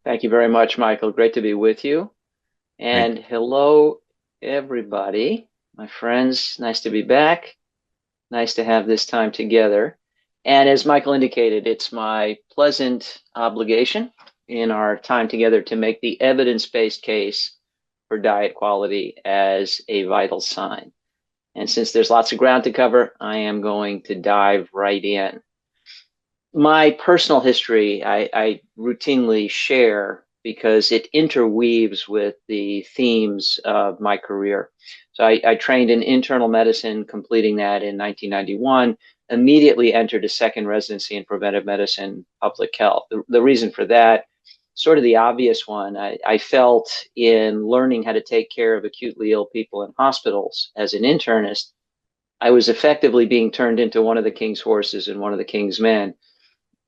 Thank you very much, Michael. Great to be with you. Thank And hello, everybody. My friends, nice to be back. Nice to have this time together. And as Michael indicated, it's my pleasant obligation in our time together to make the evidence-based case for diet quality as a vital sign. And since there's lots of ground to cover, I am going to dive right in. My personal history, I routinely share because it interweaves with the themes of my career. So I trained in internal medicine, completing that in 1991, immediately entered a second residency in preventive medicine, public health. The reason for that, sort of the obvious one, I felt in learning how to take care of acutely ill people in hospitals as an internist, I was effectively being turned into one of the king's horses and one of the king's men.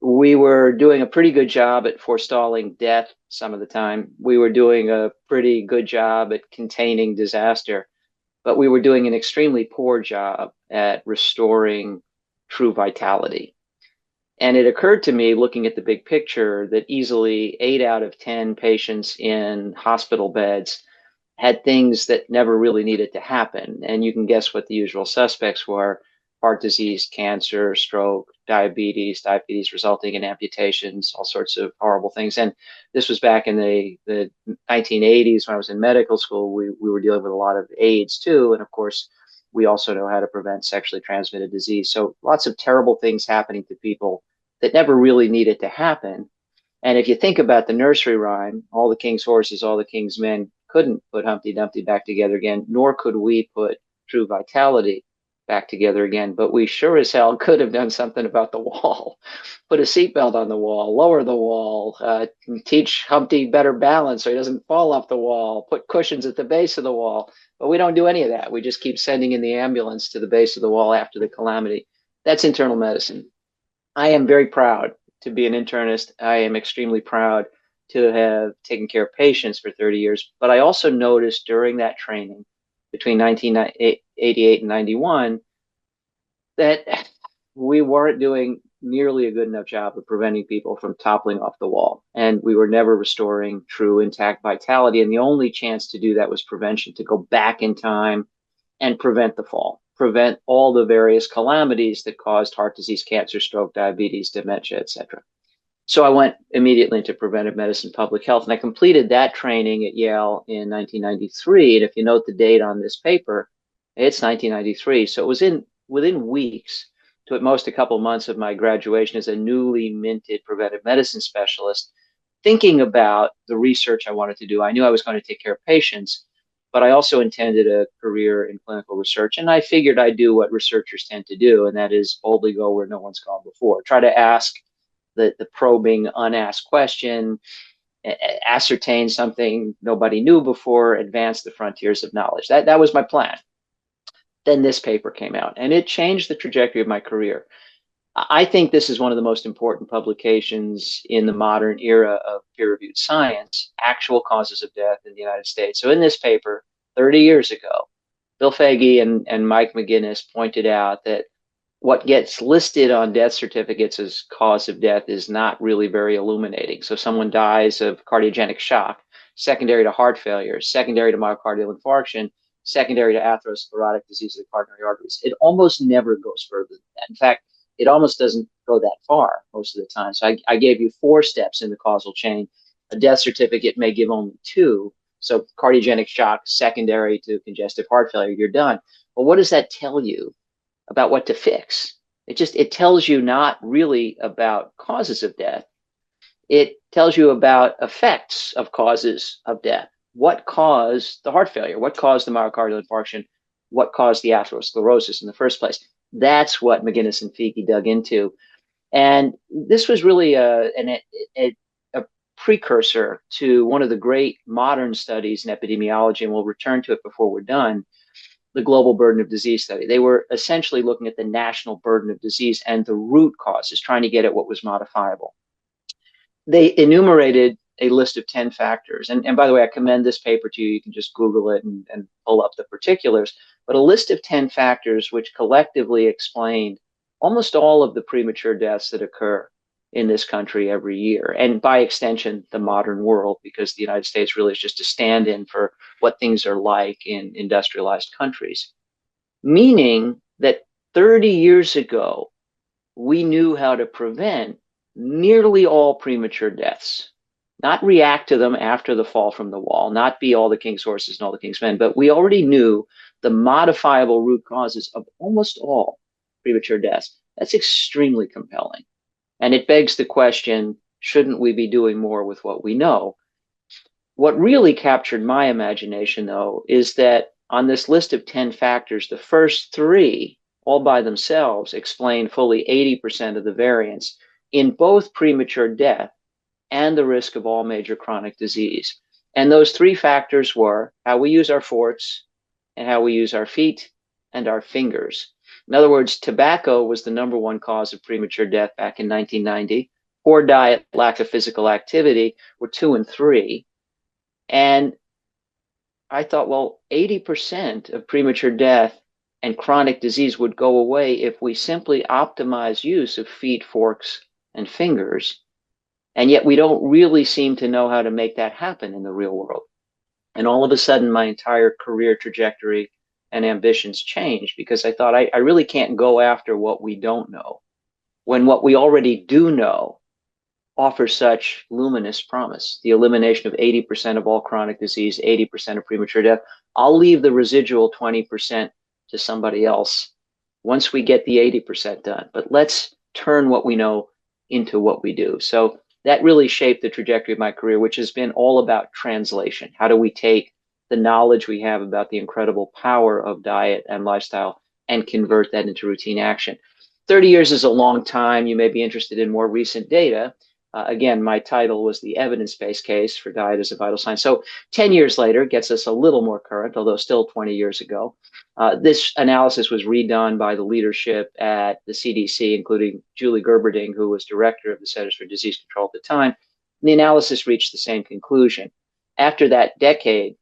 We were doing a pretty good job at forestalling death some of the time. We were doing a pretty good job at containing disaster, but we were doing an extremely poor job at restoring true vitality. And it occurred to me, looking at the big picture, that easily 8 out of 10 patients in hospital beds had things that never really needed to happen. And you can guess what the usual suspects were: heart disease, cancer, stroke, diabetes resulting in amputations, all sorts of horrible things. And this was back in the 1980s when I was in medical school. We were dealing with a lot of AIDS too. And of course, we also know how to prevent sexually transmitted disease. So lots of terrible things happening to people that never really needed to happen. And if you think about the nursery rhyme, all the king's horses, all the king's men couldn't put Humpty Dumpty back together again, nor could we put true vitality back together again. But we sure as hell could have done something about the wall. Put a seatbelt on the wall, lower the wall, teach Humpty better balance so he doesn't fall off the wall, put cushions at the base of the wall. But we don't do any of that. We just keep sending in the ambulance to the base of the wall after the calamity. That's internal medicine. I am very proud to be an internist. I am extremely proud to have taken care of patients for 30 years. But I also noticed during that training between 1988 and 91 that we weren't doing nearly a good enough job of preventing people from toppling off the wall. And we were never restoring true intact vitality. And the only chance to do that was prevention, to go back in time and prevent the fall, prevent all the various calamities that caused heart disease, cancer, stroke, diabetes, dementia, etc. So I went immediately into preventive medicine, public health, and I completed that training at Yale in 1993. And if you note the date on this paper, it's 1993. So it was within weeks to at most a couple of months of my graduation as a newly minted preventive medicine specialist, thinking about the research I wanted to do. I knew I was going to take care of patients, but I also intended a career in clinical research. And I figured I'd do what researchers tend to do, and that is boldly go where no one's gone before. Try to ask the probing, unasked question, ascertain something nobody knew before, advance the frontiers of knowledge. That was my plan. Then this paper came out, and it changed the trajectory of my career. I think this is one of the most important publications in the modern era of peer-reviewed science: actual causes of death in the United States. So in this paper, 30 years ago, Bill Foege and Mike McGinnis pointed out that what gets listed on death certificates as cause of death is not really very illuminating. So someone dies of cardiogenic shock, secondary to heart failure, secondary to myocardial infarction, secondary to atherosclerotic disease of the coronary arteries. It almost never goes further than that. In fact, it almost doesn't go that far most of the time. So I gave you 4 steps in the causal chain. A death certificate may give only 2. So cardiogenic shock, secondary to congestive heart failure, you're done. Well, what does that tell you about what to fix? It tells you not really about causes of death. It tells you about effects of causes of death. What caused the heart failure? What caused the myocardial infarction? What caused the atherosclerosis in the first place? That's what McGinnis and Foege dug into. And this was really a precursor to one of the great modern studies in epidemiology, and we'll return to it before we're done: the global burden of disease study. They were essentially looking at the national burden of disease and the root causes, trying to get at what was modifiable. They enumerated a list of 10 factors. And by the way, I commend this paper to you. You can just Google it and pull up the particulars. But a list of 10 factors which collectively explained almost all of the premature deaths that occur. in this country every year, and by extension, the modern world, because the United States really is just a stand-in for what things are like in industrialized countries. Meaning that 30 years ago, we knew how to prevent nearly all premature deaths, not react to them after the fall from the wall, not be all the king's horses and all the king's men, but we already knew the modifiable root causes of almost all premature deaths. That's extremely compelling. And it begs the question, shouldn't we be doing more with what we know? What really captured my imagination, though, is that on this list of 10 factors, the first three, all by themselves, explain fully 80% of the variance in both premature death and the risk of all major chronic disease. And those three factors were how we use our forks and how we use our feet and our fingers. In other words, tobacco was the number one cause of premature death back in 1990. Poor diet, lack of physical activity were 2 and 3. And I thought, well, 80% of premature death and chronic disease would go away if we simply optimize use of feet, forks, and fingers. And yet we don't really seem to know how to make that happen in the real world. And all of a sudden, my entire career trajectory and ambitions changed because I thought I really can't go after what we don't know when what we already do know offers such luminous promise. The elimination of 80% of all chronic disease, 80% of premature death. I'll leave the residual 20% to somebody else once we get the 80% done. But let's turn what we know into what we do. So that really shaped the trajectory of my career, which has been all about translation. How do we take the knowledge we have about the incredible power of diet and lifestyle and convert that into routine action? 30 years is a long time. You may be interested in more recent data. Again, my title was the evidence-based case for diet as a vital sign. So 10 years later gets us a little more current, although still 20 years ago. This analysis was redone by the leadership at the CDC, including Julie Gerberding, who was director of the Centers for Disease Control at the time. And the analysis reached the same conclusion. After that decade,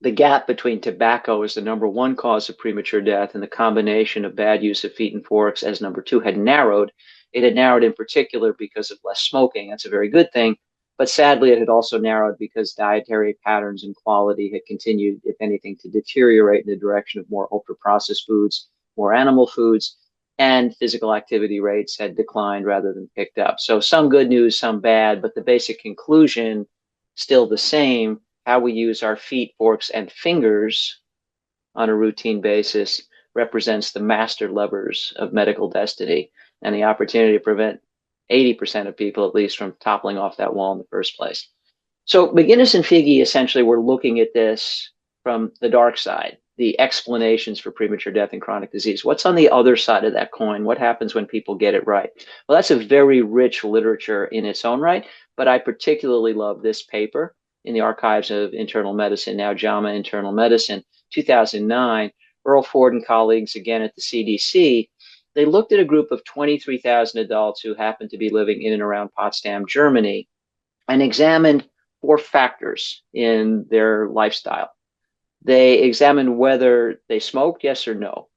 the gap between tobacco as the number one cause of premature death and the combination of bad use of feet and forks as number two had narrowed. It had narrowed in particular because of less smoking. That's a very good thing. But sadly, it had also narrowed because dietary patterns and quality had continued, if anything, to deteriorate in the direction of more ultra-processed foods, more animal foods, and physical activity rates had declined rather than picked up. So some good news, some bad, but the basic conclusion still the same. How we use our feet, forks, and fingers on a routine basis represents the master levers of medical destiny and the opportunity to prevent 80% of people, at least, from toppling off that wall in the first place. So McGinnis and Figi essentially were looking at this from the dark side, the explanations for premature death and chronic disease. What's on the other side of that coin? What happens when people get it right? Well, that's a very rich literature in its own right, but I particularly love this paper in the Archives of Internal Medicine, now JAMA Internal Medicine, 2009. Earl Ford and colleagues, again at the CDC, they looked at a group of 23,000 adults who happened to be living in and around Potsdam, Germany, and examined 4 factors in their lifestyle. They examined whether they smoked, yes or no,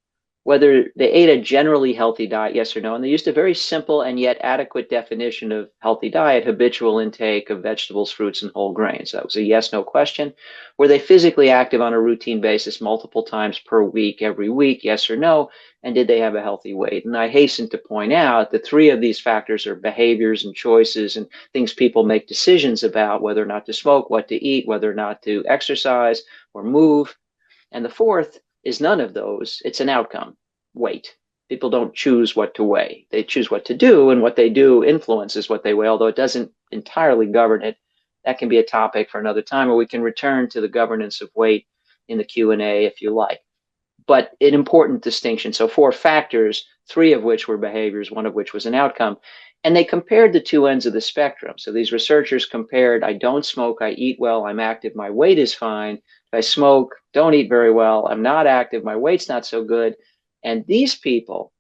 whether they ate a generally healthy diet, yes or no, and they used a very simple and yet adequate definition of healthy diet: habitual intake of vegetables, fruits, and whole grains. That was a yes/no question. Were they physically active on a routine basis multiple times per week, every week, yes or no, and did they have a healthy weight? And I hasten to point out that 3 of these factors are behaviors and choices and things people make decisions about, whether or not to smoke, what to eat, whether or not to exercise or move. And the 4th is none of those. It's an outcome: weight. People don't choose what to weigh. They choose what to do, and what they do influences what they weigh, although it doesn't entirely govern it. That can be a topic for another time, or we can return to the governance of weight in the Q&A if you like. But an important distinction. So 4 factors, 3 of which were behaviors, 1 of which was an outcome. And they compared the 2 ends of the spectrum. So these researchers compared, I don't smoke, I eat well, I'm active, my weight is fine. If I smoke, don't eat very well, I'm not active, my weight's not so good. And these people,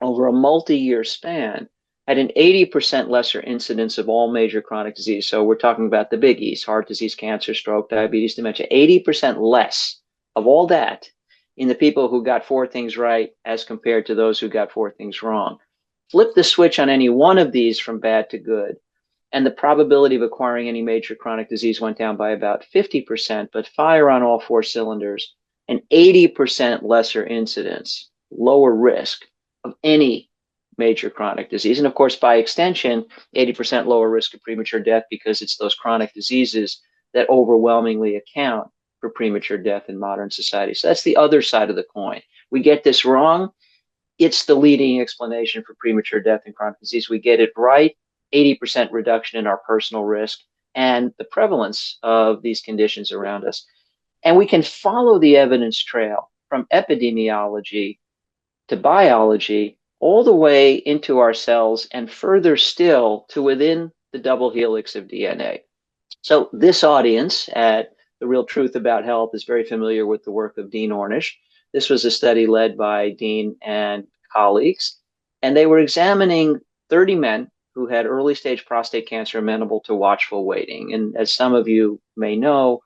over a multi-year span, had an 80% lesser incidence of all major chronic disease. So we're talking about the biggies: heart disease, cancer, stroke, diabetes, dementia. 80% less of all that in the people who got 4 things right as compared to those who got 4 things wrong. Flip the switch on any one of these from bad to good, and the probability of acquiring any major chronic disease went down by about 50%, but fire on all four cylinders, an 80% lesser incidence, lower risk of any major chronic disease. And of course, by extension, 80% lower risk of premature death, because it's those chronic diseases that overwhelmingly account for premature death in modern society. So that's the other side of the coin. We get this wrong, it's the leading explanation for premature death and chronic disease. We get it right, 80% reduction in our personal risk and the prevalence of these conditions around us. And we can follow the evidence trail from epidemiology to biology all the way into our cells and further still to within the double helix of DNA. So this audience at The Real Truth About Health is very familiar with the work of Dean Ornish. This was a study led by Dean and colleagues, and they were examining 30 men who had early stage prostate cancer amenable to watchful waiting. And as some of you may know,